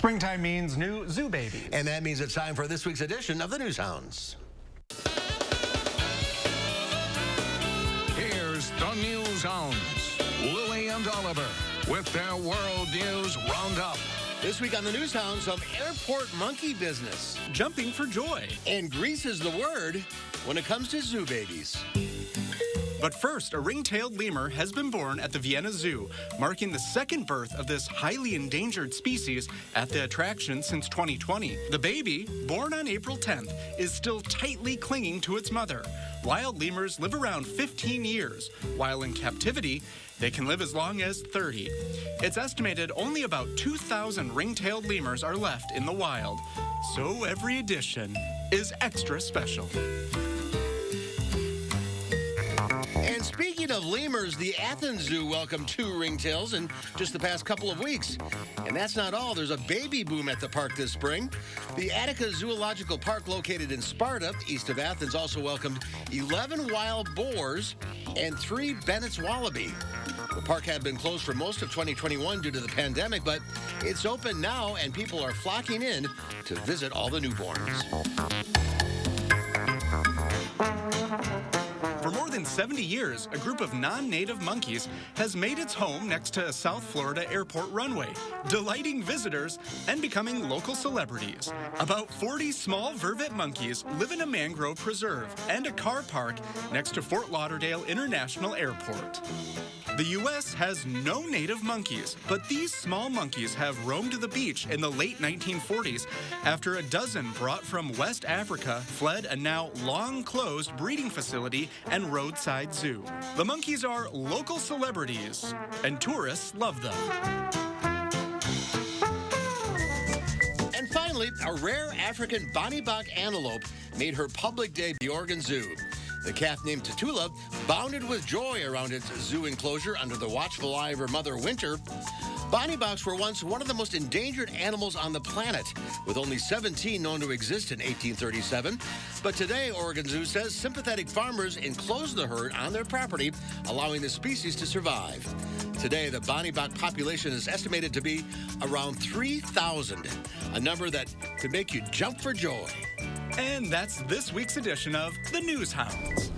Springtime means new zoo babies. And that means it's time for this week's edition of the Newshounds. Here's the Newshounds, Lui and Oliver, with their World News Roundup. This week on the Newshounds, some airport monkey business. Jumping for joy. And Greece is the word when it comes to zoo babies. But first, a ringtailed lemur has been born at the Vienna Zoo, marking the second birth of this highly endangered species at the attraction since 2020. The baby, born on April 10th, is still tightly clinging to its mother. Wild lemurs live around 15 years, while in captivity, they can live as long as 30. It's estimated only about 2,000 ringtailed lemurs are left in the wild, so every edition is extra special. And speaking of lemurs, the Athens Zoo welcomed 2 ringtails in just the past couple of weeks. And that's not all. There's a baby boom at the park this spring. The Attica Zoological Park, located in Sparta, east of Athens, also welcomed 11 wild boars and 3 Bennett's wallaby. The park had been closed for most of 2021 due to the pandemic, but it's open now and people are flocking in to visit all the newborns. For more than 70 years, a group of non-native monkeys has made its home next to a South Florida airport runway, delighting visitors and becoming local celebrities. About 40 small vervet monkeys live in a mangrove preserve and a car park next to Fort Lauderdale International Airport. The U.S. has no native monkeys, but these small monkeys have roamed the beach in the late 1940s after a dozen brought from West Africa fled a now long-closed breeding facility and roadside zoo. The monkeys are local celebrities, and tourists love them. And finally, a rare African Bonnie Bach antelope made her public debut at the Oregon Zoo. The calf, named Tatula, bounded with joy around its zoo enclosure under the watchful eye of her mother, Winter. Bonnie Bachs were once one of the most endangered animals on the planet, with only 17 known to exist in 1837. But today, Oregon Zoo says sympathetic farmers enclosed the herd on their property, allowing the species to survive. Today, the Bonnie Bach population is estimated to be around 3,000, a number that could make you jump for joy. And that's this week's edition of the Newshounds.